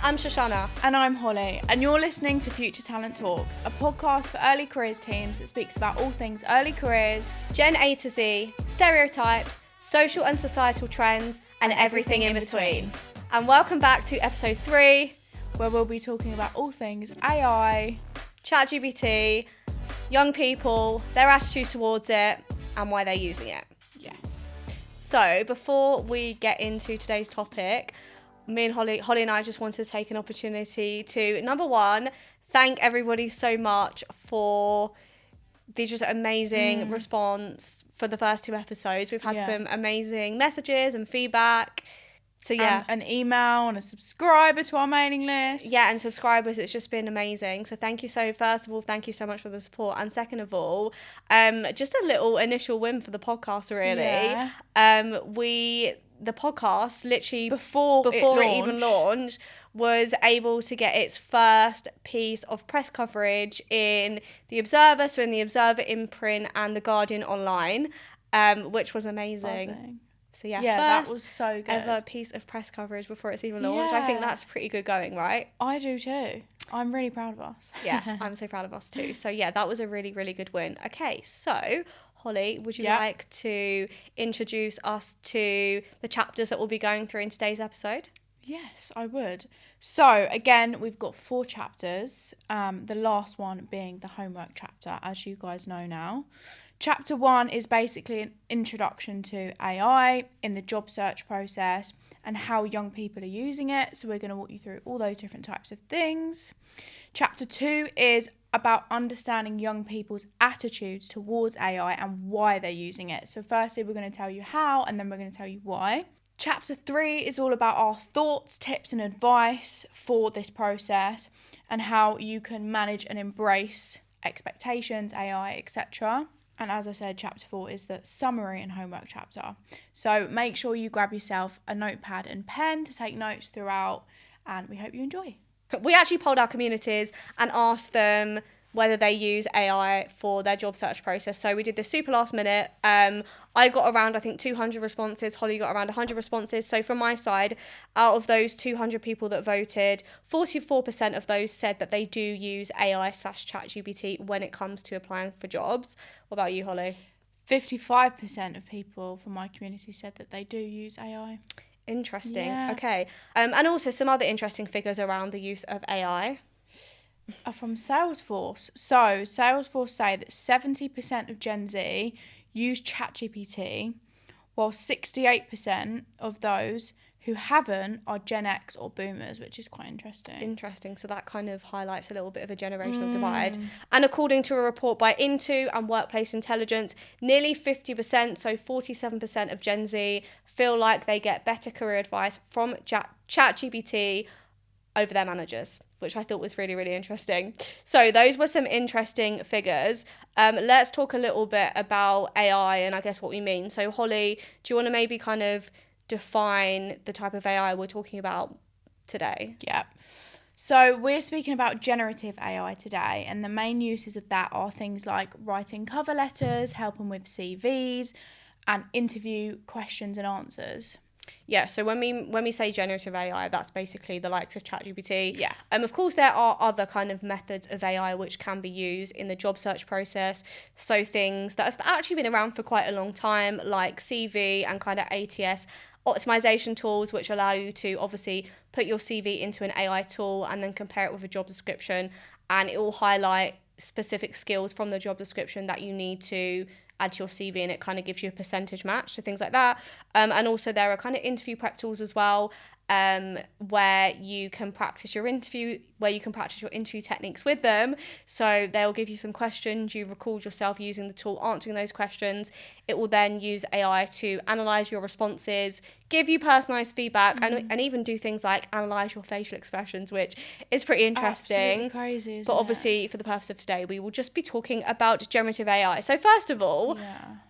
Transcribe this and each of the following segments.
I'm Shoshana. And I'm Holly, and you're listening to Future Talent Talks, a podcast for early careers teams that speaks about all things early careers, Gen A to Z, stereotypes, social and societal trends, and everything in between. And welcome back to episode 3, where we'll be talking about all things AI, ChatGPT, young people, their attitude towards it, and why they're using it. Yes. So before we get into today's topic, me and Holly and I just wanted to take an opportunity to, number one, thank everybody so much for the just amazing response for the first 2 episodes. We've had some amazing messages and feedback. So yeah. An email and a subscriber to our mailing list. Yeah, and subscribers, it's just been amazing. So first of all, thank you so much for the support. And second of all, just a little initial win for the podcast, really. Yeah. The podcast, literally before it even launched, was able to get its first piece of press coverage in The Observer, so in The Observer imprint and The Guardian online, which was amazing. Buzzing. So yeah, that was so good. Ever piece of press coverage before it's even launched. I think that's pretty good going, right? I do too. I'm really proud of us. Yeah, I'm so proud of us too. So yeah, that was a really, really good win. Okay, so Holly, would you like to introduce us to the chapters that we'll be going through in today's episode? Yes, I would. So again, we've got 4 chapters, the last one being the homework chapter, as you guys know now. Chapter 1 is basically an introduction to AI in the job search process and how young people are using it. So we're going to walk you through all those different types of things. Chapter 2 is about understanding young people's attitudes towards AI and why they're using it. So firstly, we're going to tell you how, and then we're going to tell you why. Chapter 3 is all about our thoughts, tips and advice for this process and how you can manage and embrace expectations, AI, etc. And as I said, chapter 4 is the summary and homework chapter. So make sure you grab yourself a notepad and pen to take notes throughout, and we hope you enjoy. We actually polled our communities and asked them whether they use AI for their job search process. So we did this super last minute. I got around, I think, 200 responses. Holly got around 100 responses. So from my side, out of those 200 people that voted, 44% of those said that they do use AI/ChatGPT when it comes to applying for jobs. What about you, Holly? 55% of people from my community said that they do use AI. Interesting. Yeah. Okay. And also some other interesting figures around the use of AI. Are from Salesforce. So Salesforce say that 70% of Gen Z use ChatGPT, while 68% of those who haven't are Gen X or Boomers, which is quite interesting. Interesting. So that kind of highlights a little bit of a generational divide. And according to a report by Into and Workplace Intelligence, nearly 50%, so 47% of Gen Z feel like they get better career advice from ChatGPT over their managers, which I thought was really, really interesting. So those were some interesting figures. Let's talk a little bit about AI and I guess what we mean. So Holly, do you want to maybe kind of define the type of AI we're talking about today? Yeah. So we're speaking about generative AI today, and the main uses of that are things like writing cover letters, helping with CVs, and interview questions and answers. Yeah, so when we say generative AI, that's basically the likes of ChatGPT. Yeah. Of course, there are other kind of methods of AI which can be used in the job search process. So things that have actually been around for quite a long time, like CV and kind of ATS optimization tools, which allow you to obviously put your CV into an AI tool and then compare it with a job description, and it will highlight specific skills from the job description that you need to add to your CV, and it kind of gives you a percentage match, so things like that. And also there are kind of interview prep tools as well, where you can practice your interview techniques with them. So they'll give you some questions, you record yourself using the tool answering those questions. It will then use AI to analyze your responses, give you personalized feedback, and even do things like analyze your facial expressions, which is pretty interesting. Absolutely crazy, isn't but obviously, for the purpose of today, we will just be talking about generative AI. So first of all,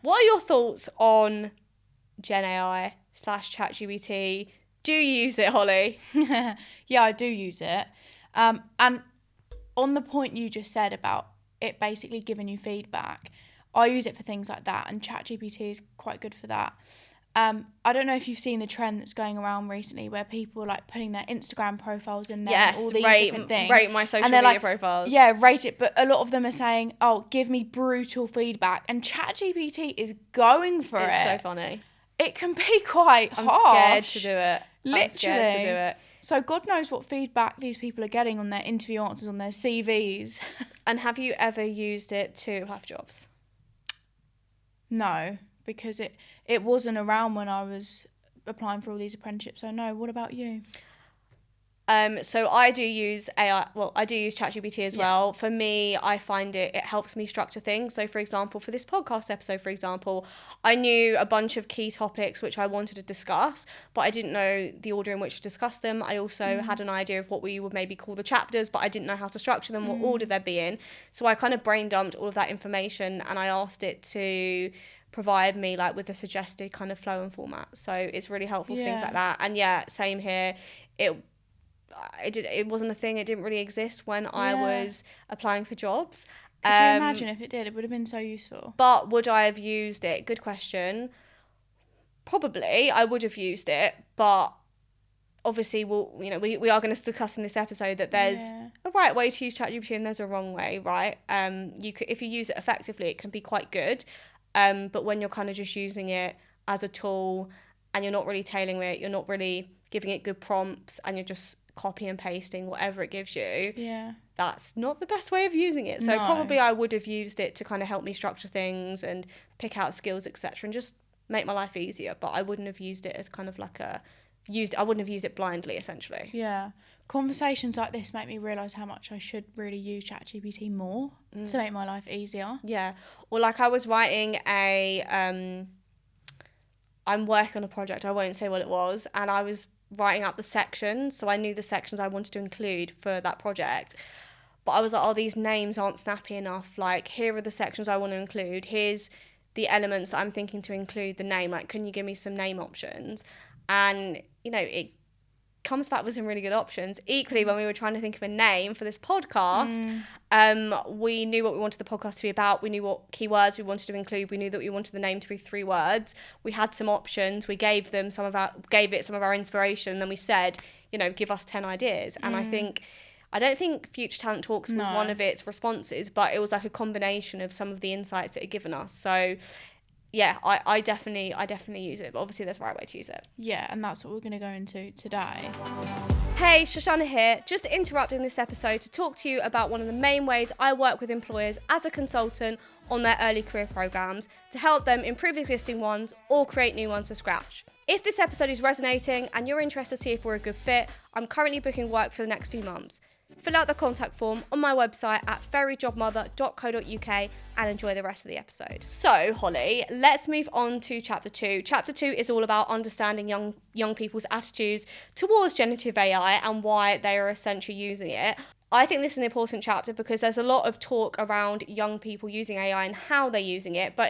what are your thoughts on Gen AI / ChatGPT? Do you use it, Holly? Yeah, I do use it. And on the point you just said about it basically giving you feedback, I use it for things like that, and ChatGPT is quite good for that. I don't know if you've seen the trend that's going around recently where people are like putting their Instagram profiles in there, Yes, all these different things. rate my social they're media like, profiles. Yeah, rate it. But a lot of them are saying, "Oh, give me brutal feedback," and ChatGPT is going for it. It's so funny. It can be quite I'm harsh. scared to do it. Literally. I'm scared to do it. So God knows what feedback these people are getting on their interview answers, on their CVs. And have you ever used it to apply for jobs? No, because it wasn't around when I was applying for all these apprenticeships. So no, what about you? So I do use AI. Well, I do use ChatGPT as well. For me, I find it helps me structure things. So, for example, for this podcast episode, for example, I knew a bunch of key topics which I wanted to discuss, but I didn't know the order in which to discuss them. I also had an idea of what we would maybe call the chapters, but I didn't know how to structure them, what order they'd be in. So I kind of brain dumped all of that information, and I asked it to provide me like with a suggested kind of flow and format. So it's really helpful for things like that. And yeah, same here. It wasn't a thing. It didn't really exist when I was applying for jobs. Could you imagine if it did? It would have been so useful. But would I have used it? Good question. Probably I would have used it, but obviously we are going to discuss in this episode that there's a right way to use ChatGPT and there's a wrong way, right? If you use it effectively, it can be quite good. But when you're kind of just using it as a tool and you're not really tailoring it, you're not really giving it good prompts, and you're just copy and pasting whatever it gives you, that's not the best way of using it. So probably I would have used it to kind of help me structure things and pick out skills, etc., and just make my life easier. But I wouldn't have used it as kind of like I wouldn't have used it blindly, essentially. Yeah. Conversations like this make me realise how much I should really use ChatGPT more to make my life easier. Yeah. Or like I was writing I'm working on a project, I won't say what it was, and I was writing out the sections, so I knew the sections I wanted to include for that project. But I was like, oh, these names aren't snappy enough. Like, here are the sections I want to include. Here's the elements that I'm thinking to include the name. Like, can you give me some name options? And, it comes back with some really good options. Equally, when we were trying to think of a name for this podcast, we knew what we wanted the podcast to be about. We knew what keywords we wanted to include. We knew that we wanted the name to be 3 words. We had some options. We gave it some of our inspiration. And then we said, give us 10 ideas. And I don't think Future Talent Talks was one of its responses, but it was like a combination of some of the insights it had given us. So yeah, I definitely use it, but obviously there's a right way to use it. Yeah, and that's what we're going to go into today. Hey, Shoshana here, just interrupting this episode to talk to you about one of the main ways I work with employers as a consultant on their early career programs to help them improve existing ones or create new ones from scratch. If this episode is resonating and you're interested to see if we're a good fit, I'm currently booking work for the next few months. Fill out the contact form on my website at ferryjobmother.co.uk and enjoy the rest of the episode. So, Holly, let's move on to chapter 2. Chapter 2 is all about understanding young people's attitudes towards generative AI and why they are essentially using it. I think this is an important chapter because there's a lot of talk around young people using AI and how they're using it. But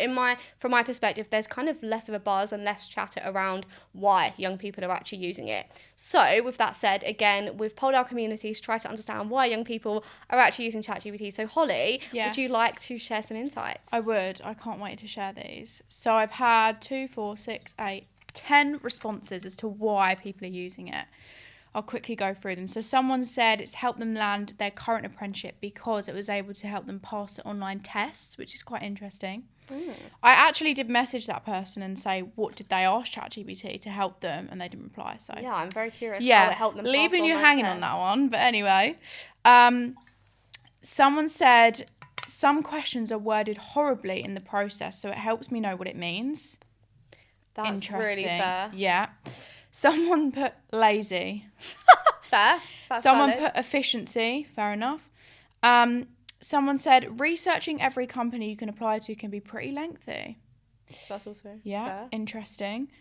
from my perspective, there's kind of less of a buzz and less chatter around why young people are actually using it. So with that said, again, we've polled our communities to try to understand why young people are actually using ChatGPT. So Holly, would you like to share some insights? I would. I can't wait to share these. So I've had 2, 4, 6, 8, 10 responses as to why people are using it. I'll quickly go through them. So someone said it's helped them land their current apprenticeship because it was able to help them pass the online tests, which is quite interesting. I actually did message that person and say, what did they ask ChatGPT to help them? And they didn't reply. So yeah, I'm very curious how it helped them pass leaving you online hanging tests. on that one. But anyway, someone said some questions are worded horribly in the process, so it helps me know what it means. That's really fair. Yeah. Someone put lazy. Fair. That's Someone valid. put efficiency. Fair enough. Someone said researching every company you can apply to can be pretty lengthy. That's also fair. Interesting.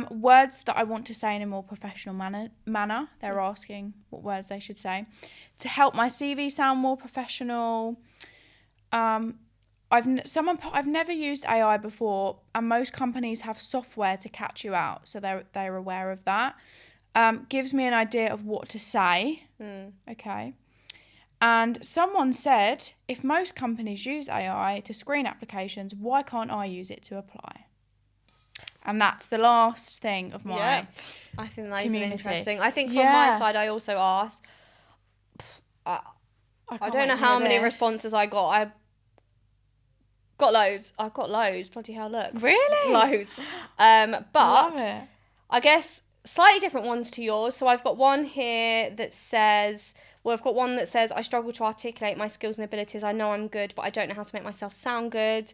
Words that I want to say in a more professional manner. They're asking what words they should say. To help my CV sound more professional. I've never used AI before, and most companies have software to catch you out, so they're aware of that. Gives me an idea of what to say. Okay. And someone said, if most companies use AI to screen applications, why can't I use it to apply? And that's the last thing of my I think that is community. interesting. I think from my side, I also asked. I don't know how many responses I got. I got loads. I've got loads. Bloody hell, look. Really? Loads. Love But it. I guess slightly different ones to yours. So I've got one here that says, I've got one that says, I struggle to articulate my skills and abilities. I know I'm good, but I don't know how to make myself sound good.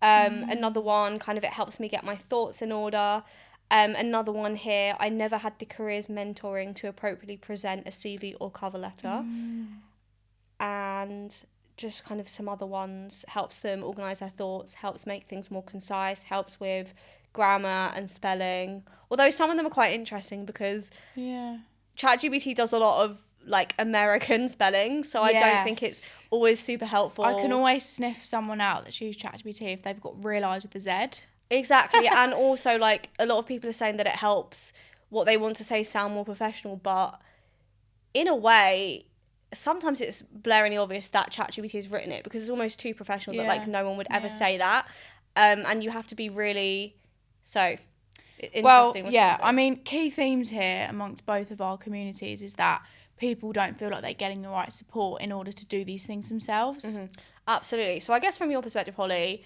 Another one, kind of, it helps me get my thoughts in order. Another one here, I never had the careers mentoring to appropriately present a CV or cover letter. And just kind of some other ones, helps them organise their thoughts, helps make things more concise, helps with grammar and spelling. Although some of them are quite interesting because ChatGPT does a lot of like American spelling, so I don't think it's always super helpful. I can always sniff someone out that's used ChatGPT if they've got real eyes with the Z. Exactly. And also, like, a lot of people are saying that it helps what they want to say sound more professional, but in a way, sometimes it's blaringly obvious that ChatGPT has written it because it's almost too professional that like no one would ever say that. And you have to be really interesting. Well, I mean, key themes here amongst both of our communities is that people don't feel like they're getting the right support in order to do these things themselves. Absolutely. So I guess from your perspective, Holly,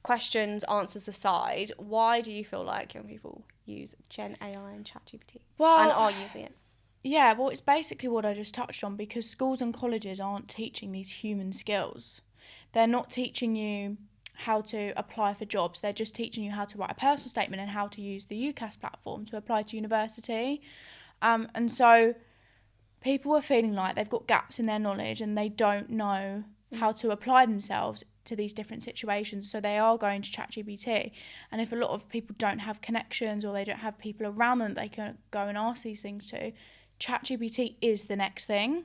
questions, answers aside, why do you feel like young people use Gen AI and ChatGPT and are using it? Yeah, well, it's basically what I just touched on, because schools and colleges aren't teaching these human skills. They're not teaching you how to apply for jobs. They're just teaching you how to write a personal statement and how to use the UCAS platform to apply to university. And so people are feeling like they've got gaps in their knowledge and they don't know how to apply themselves to these different situations. So they are going to ChatGPT. And if a lot of people don't have connections or they don't have people around them that they can go and ask these things to, ChatGPT is the next thing.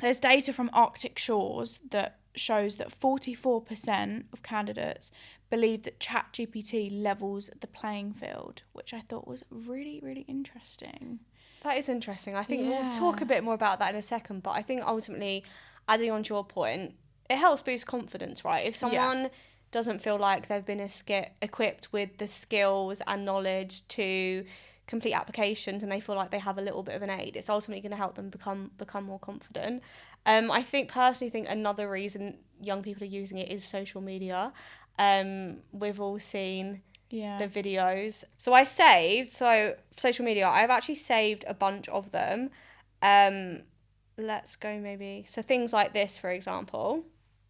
There's data from Arctic Shores that shows that 44% of candidates believe that ChatGPT levels the playing field, which I thought was really, really interesting. That is interesting. I think we'll talk a bit more about that in a second, but I think ultimately, adding on to your point, it helps boost confidence, right? If someone doesn't feel like they've been equipped with the skills and knowledge to complete applications and they feel like they have a little bit of an aid, it's ultimately going to help them become more confident. I personally think another reason young people are using it is social media. We've all seen the videos. So social media, I've actually saved a bunch of them. Let's go maybe. So things like this, for example.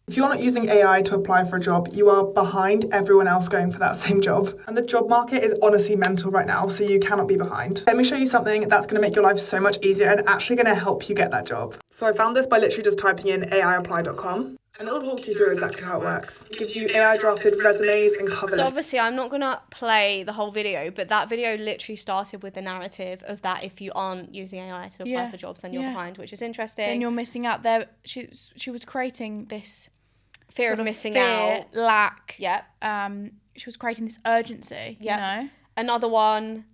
If you're not using AI to apply for a job, you are behind everyone else going for that same job. And the job market is honestly mental right now, so you cannot be behind. Let me show you something that's going to make your life so much easier and actually going to help you get that job. So I found this by literally just typing in aiapply.com. And it'll walk you through exactly how it works. It gives you AI drafted resumes and cover letters. So obviously I'm not going to play the whole video, but that video literally started with the narrative of that if you aren't using AI to apply for jobs, then you're behind, which is interesting. Then you're missing out there. She was creating this fear of missing out. Lack. Yeah. She was creating this urgency, you know? Another one.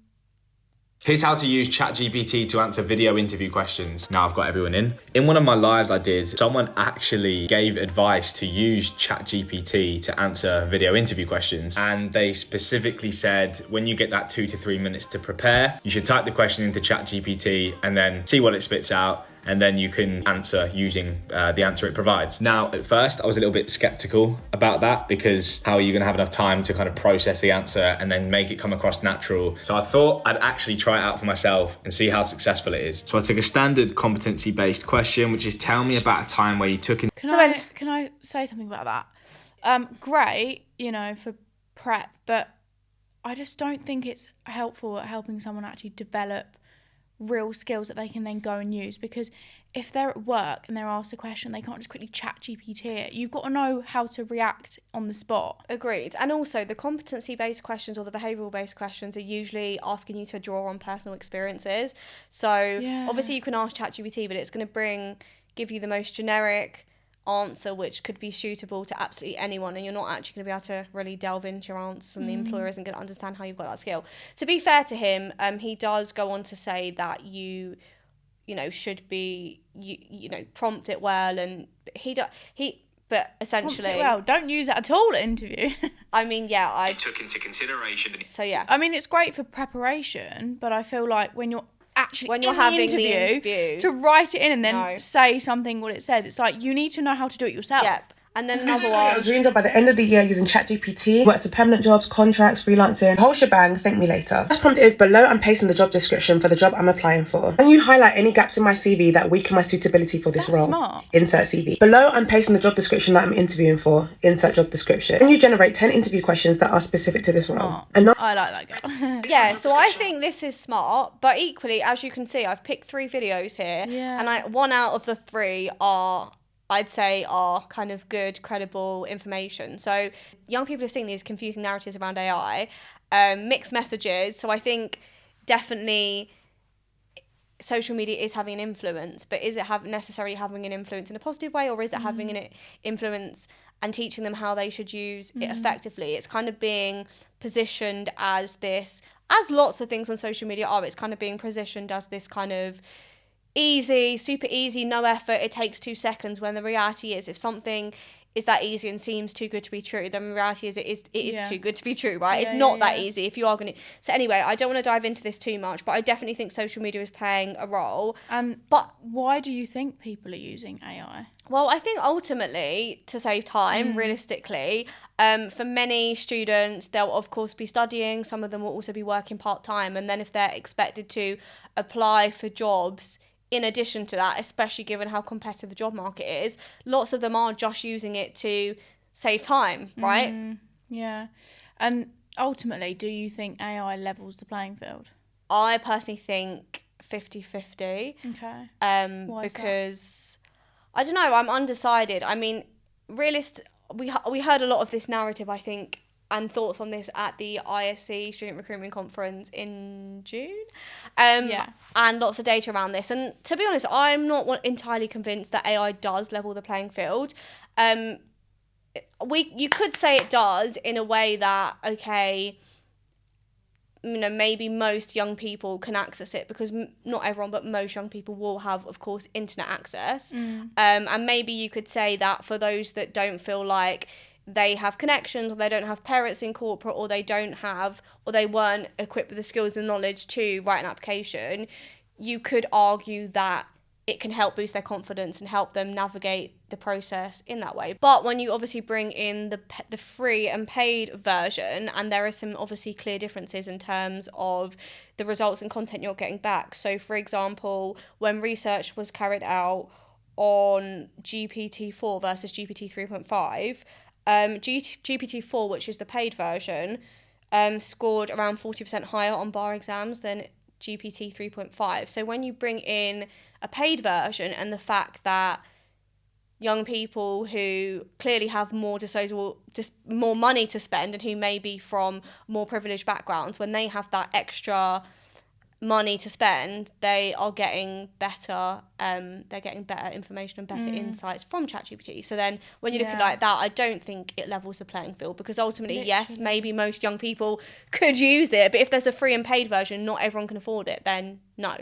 Here's how to use ChatGPT to answer video interview questions. Now I've got everyone in. In one of my lives I did, someone actually gave advice to use ChatGPT to answer video interview questions. And they specifically said, when you get that 2 to 3 minutes to prepare, you should type the question into ChatGPT and then see what it spits out. And then you can answer using the answer it provides. Now, at first, I was a little bit skeptical about that because how are you going to have enough time to kind of process the answer and then make it come across natural? So I thought I'd actually try it out for myself and see how successful it is. So I took a standard competency-based question, which is tell me about a time where you took in... Can I say something about that? Great, you know, for prep, but I just don't think it's helpful at helping someone actually develop real skills that they can then go and use, because if they're at work and they're asked a question, they can't just quickly ChatGPT it. You've got to know how to react on the spot. Agreed. And also the competency-based questions or the behavioural-based questions are usually asking you to draw on personal experiences. So obviously you can ask ChatGPT, but it's going to give you the most generic answer which could be suitable to absolutely anyone, and you're not actually going to be able to really delve into your answers, and the employer isn't going to understand how you've got that skill. To be fair to him, he does go on to say that you should be you know prompt it well, and he But Prompt essentially, it well. Don't use it at all at interview. I mean, yeah, I took into consideration. so yeah. I mean, it's great for preparation, but I feel like when you're actually When you're in having the the interview, interview, to write it in and then no. say something what it says, it's like you need to know how to do it yourself. Yep. And then another I one. dreamed of by the end of the year using ChatGPT, worked to permanent jobs, contracts, freelancing, whole shebang, thank me later. First prompt is below I'm pasting the job description for the job I'm applying for. Can you highlight any gaps in my CV that weaken my suitability for this That's role? smart. Insert CV. Below I'm pasting the job description that I'm interviewing for. Insert job description. Can you generate 10 interview questions that are specific to this role? Smart. And not I like that girl. Yeah, so I think this is smart, but equally, as you can see, I've picked 3 videos here, Yeah. and one out of the 3 are, I'd say, are kind of good, credible information. So young people are seeing these confusing narratives around AI, mixed messages. So I think definitely social media is having an influence, but is it necessarily having an influence in a positive way, or is it having an influence and teaching them how they should use it effectively? It's kind of being positioned as this, as lots of things on social media are, it's kind of being positioned as this kind of easy, super easy, no effort, it takes 2 seconds, when the reality is if something is that easy and seems too good to be true, then the reality is it is Yeah. too good to be true, right? It's Yeah, not yeah, that yeah. easy if you are going to. So anyway, I don't want to dive into this too much, but I definitely think social media is playing a role. But why do you think people are using AI? well, I think ultimately to save time, realistically, for many students, they'll of course be studying. Some of them will also be working part-time. And then if they're expected to apply for jobs in addition to that, especially given how competitive the job market is, lots of them are just using it to save time, right? Yeah. And ultimately, do you think AI levels the playing field? I personally think 50-50. Okay. Why is that? Because I don't know, I'm undecided. I mean, we heard a lot of this narrative, I think, and thoughts on this at the ISC Student Recruitment Conference in June. Yeah. And lots of data around this. And to be honest, I'm not entirely convinced that AI does level the playing field. You could say it does in a way that, okay, you know, maybe most young people can access it, because not everyone, but most young people will have, of course, internet access. And maybe you could say that for those that don't feel like they have connections, or they don't have parents in corporate, or they weren't equipped with the skills and knowledge to write an application, you could argue that it can help boost their confidence and help them navigate the process in that way. But when you obviously bring in the free and paid version, and there are some obviously clear differences in terms of the results and content you're getting back. So for example, when research was carried out on GPT-4 versus GPT 3.5, GPT-4, which is the paid version, scored around 40% higher on bar exams than GPT 3.5. So when you bring in a paid version, and the fact that young people who clearly have more more money to spend, and who may be from more privileged backgrounds, when they have that extra money to spend, they are getting better. They're getting better information and better insights from ChatGPT. So then, when you look at it like that, I don't think it levels the playing field, because ultimately, yes, maybe most young people could use it, but if there's a free and paid version, not everyone can afford it. Then no.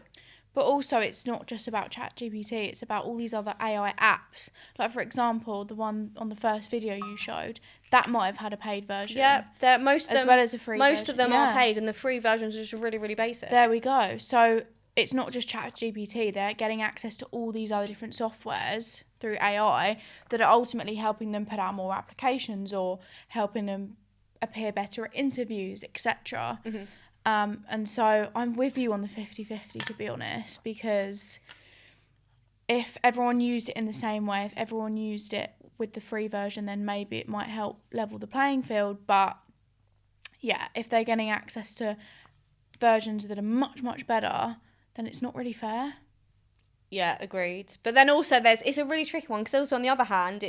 But also, it's not just about ChatGPT, it's about all these other AI apps. Like, for example, the one on the first video you showed, that might have had a paid version. Yeah, most of them, as well as a free most version. of them are paid, and the free versions are just really, really basic. There we go. So it's not just ChatGPT, they're getting access to all these other different softwares through AI that are ultimately helping them put out more applications, or helping them appear better at interviews, etc. And so I'm with you on the 50-50, to be honest, because if everyone used it in the same way, if everyone used it with the free version, then maybe it might help level the playing field. But yeah, if they're getting access to versions that are much, much better, then it's not really fair. Yeah, agreed. But then also it's a really tricky one, because also on the other hand,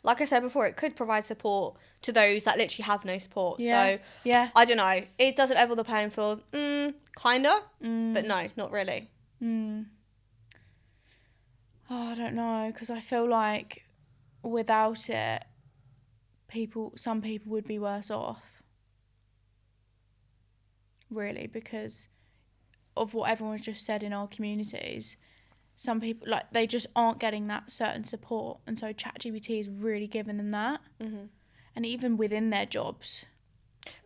like I said before, it could provide support to those that literally have no support. So yeah, I don't know. It doesn't level the playing field. Kinda, but no, not really. Oh, I don't know, because I feel like without it, some people would be worse off. Really, because of what everyone's just said in our communities. some people, like, they just aren't getting that certain support, and so ChatGPT is really giving them that. And even within their jobs.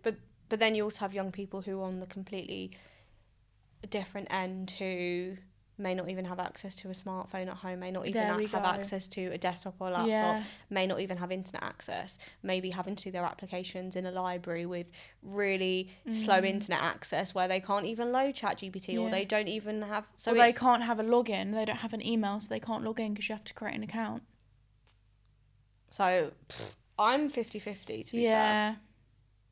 But then you also have young people who are on the completely different end, who may not even have access to a smartphone at home, may not even have access to a desktop or a laptop, may not even have internet access, maybe having to do their applications in a library with really slow internet access where they can't even load ChatGPT, or they don't even have... or they can't have a login, they don't have an email, so they can't log in because you have to create an account. So I'm 50-50, to be fair.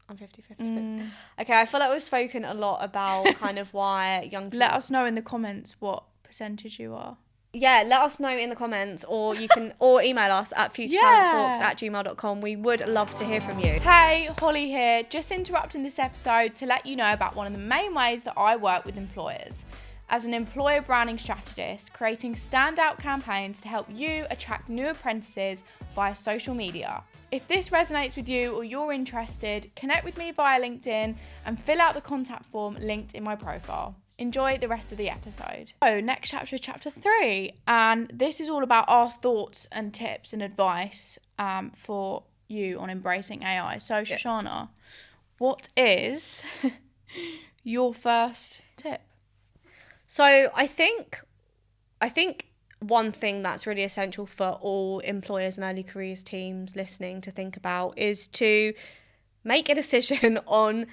I'm 50-50. Okay, I feel like we've spoken a lot about kind of why young people... Let us know in the comments what percentage you are. Yeah, let us know in the comments, or you can or email us at futuretalenttalks@gmail.com. We would love to hear from you. Hey, Holly here. Just interrupting this episode to let you know about one of the main ways that I work with employers. As an employer branding strategist, creating standout campaigns to help you attract new apprentices via social media. If this resonates with you or you're interested, connect with me via LinkedIn and fill out the contact form linked in my profile. Enjoy the rest of the episode. So, next chapter is chapter 3, and this is all about our thoughts and tips and advice for you on embracing AI. So, Shoshana, what is your first tip? So I think one thing that's really essential for all employers and early careers teams listening to think about is to make a decision on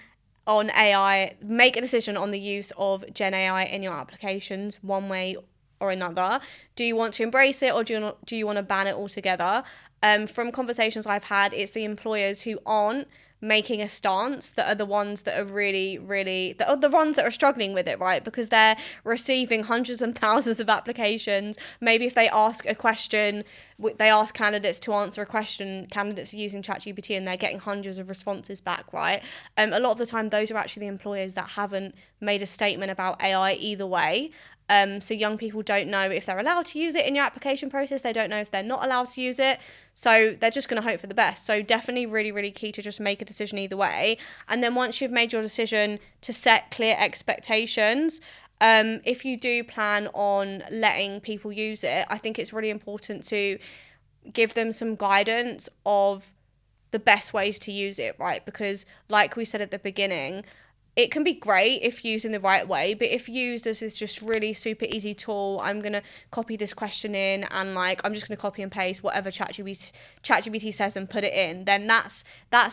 AI, make a decision on the use of Gen AI in your applications one way or another. Do you want to embrace it, or do you want to ban it altogether? From conversations I've had, it's the employers who aren't making a stance that are the ones that are really that are the ones that are struggling with it, right? Because they're receiving hundreds and thousands of applications. Maybe if they ask a question, they ask candidates to answer a question, candidates are using ChatGPT and they're getting hundreds of responses back, right? A lot of the time those are actually the employers that haven't made a statement about AI either way. So young people don't know if they're allowed to use it in your application process. They don't know if they're not allowed to use it. So they're just going to hope for the best. So definitely really key to just make a decision either way. And then once you've made your decision, to set clear expectations. If you do plan on letting people use it, I think it's really important to give them some guidance of the best ways to use it, right? Because like we said at the beginning, it can be great if used in the right way, but if used as this just really super easy tool, I'm going to copy this question in and like I'm just going to copy and paste whatever ChatGPT says and put it in, then that's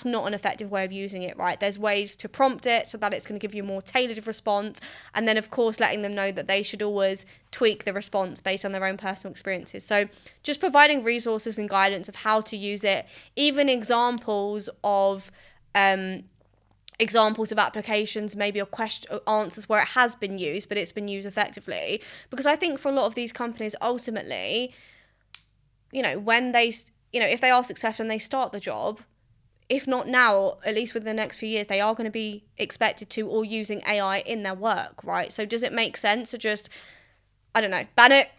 not an effective way of using it, right? There's ways to prompt it so that it's going to give you a more tailored response, and then of course letting them know that they should always tweak the response based on their own personal experiences. So just providing resources and guidance of how to use it, even examples of applications, maybe or answers where it has been used, but it's been used effectively. Because I think for a lot of these companies, ultimately, when they, if they are successful and they start the job, if not now, at least within the next few years, they are going to be expected to or using AI in their work, right? So does it make sense to just, I don't know, ban it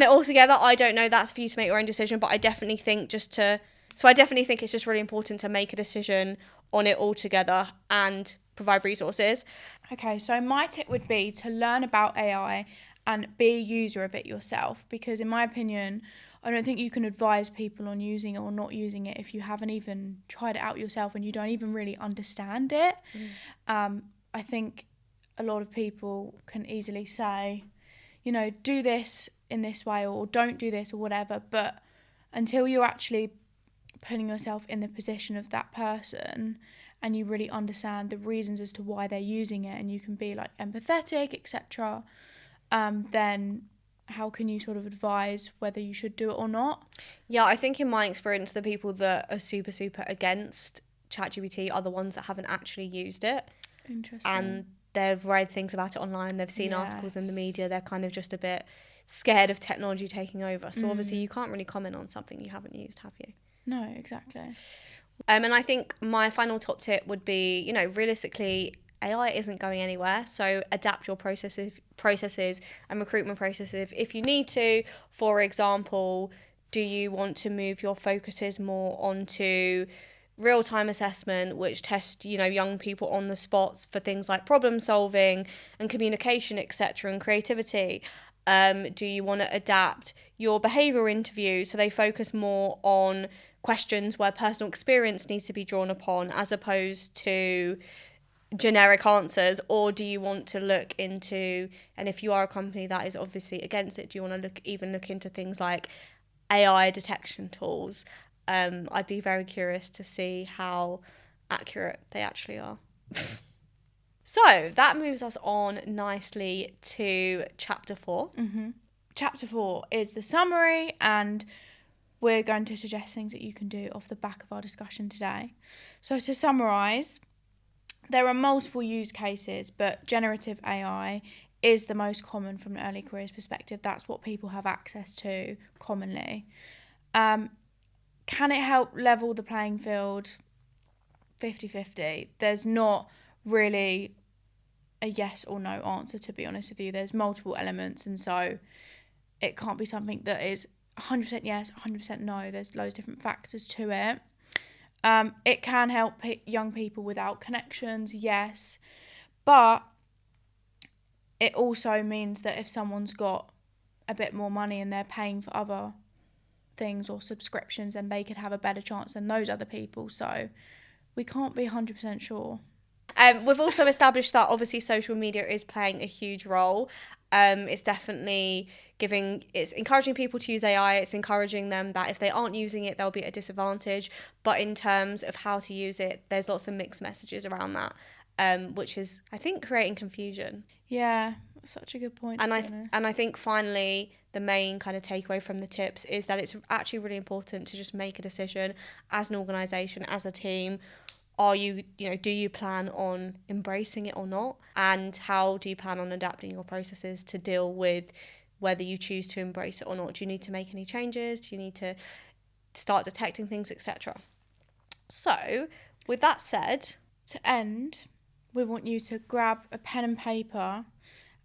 altogether? I don't know. That's for you to make your own decision. But I definitely think it's just really important to make a decision on it all together and provide resources. Okay, so my tip would be to learn about AI and be a user of it yourself, because in my opinion, I don't think you can advise people on using it or not using it if you haven't even tried it out yourself and you don't even really understand it. I think a lot of people can easily say, do this in this way or don't do this or whatever, but until you're actually putting yourself in the position of that person and you really understand the reasons as to why they're using it and you can be like empathetic, etc., then how can you sort of advise whether you should do it or not? Yeah, I think in my experience, the people that are super against ChatGPT are the ones that haven't actually used it. Interesting. And they've read things about it online, they've seen articles in the media, they're kind of just a bit scared of technology taking over. So obviously you can't really comment on something you haven't used, have you? No, exactly. And I think my final top tip would be, realistically, AI isn't going anywhere. So adapt your processes and recruitment processes if you need to. For example, do you want to move your focuses more onto real-time assessment, which tests, young people on the spots for things like problem solving and communication, etc., and creativity? Do you want to adapt your behavioural interview so they focus more on questions where personal experience needs to be drawn upon as opposed to generic answers? Or do you want to look into, and if you are a company that is obviously against it, do you want to look into things like AI detection tools? I'd be very curious to see how accurate they actually are. So that moves us on nicely to chapter 4. Chapter 4 is the summary, and we're going to suggest things that you can do off the back of our discussion today. So to summarise, there are multiple use cases, but generative AI is the most common from an early careers perspective. That's what people have access to commonly. Can it help level the playing field? 50-50. There's not really a yes or no answer, to be honest with you. There's multiple elements, and so it can't be something that is 100% yes, 100% no. There's loads of different factors to it. It can help young people without connections, yes, but it also means that if someone's got a bit more money and they're paying for other things or subscriptions, then they could have a better chance than those other people. So we can't be 100% sure. We've also established that obviously social media is playing a huge role. It's definitely it's encouraging people to use AI. It's encouraging them that if they aren't using it, they'll be at a disadvantage. But in terms of how to use it, there's lots of mixed messages around that, which is, I think, creating confusion. Yeah, such a good point. And I think finally, the main kind of takeaway from the tips is that it's actually really important to just make a decision as an organisation, as a team. Do you plan on embracing it or not? And how do you plan on adapting your processes to deal with whether you choose to embrace it or not? Do you need to make any changes? Do you need to start detecting things, etc.? So, with that said, to end, we want you to grab a pen and paper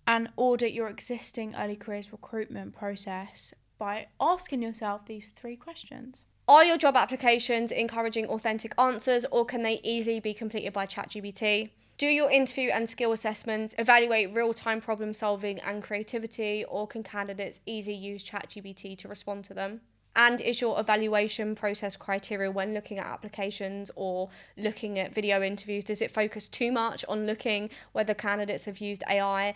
and audit your existing early careers recruitment process by asking yourself these 3 questions. Are your job applications encouraging authentic answers, or can they easily be completed by ChatGPT? Do your interview and skill assessments evaluate real-time problem solving and creativity, or can candidates easily use ChatGPT to respond to them? And is your evaluation process criteria when looking at applications or looking at video interviews, does it focus too much on looking whether candidates have used AI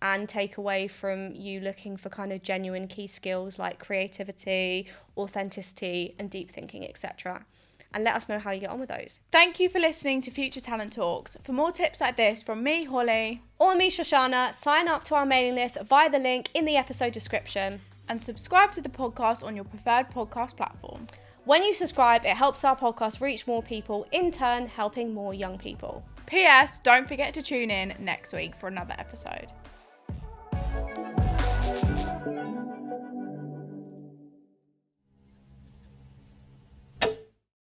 and take away from you looking for kind of genuine key skills like creativity, authenticity, and deep thinking, etc.? And let us know how you get on with those. Thank you for listening to Future Talent Talks. For more tips like this from me, Holly, or me, Shoshana, sign up to our mailing list via the link in the episode description. And subscribe to the podcast on your preferred podcast platform. When you subscribe, it helps our podcast reach more people, in turn helping more young people. P.S. Don't forget to tune in next week for another episode.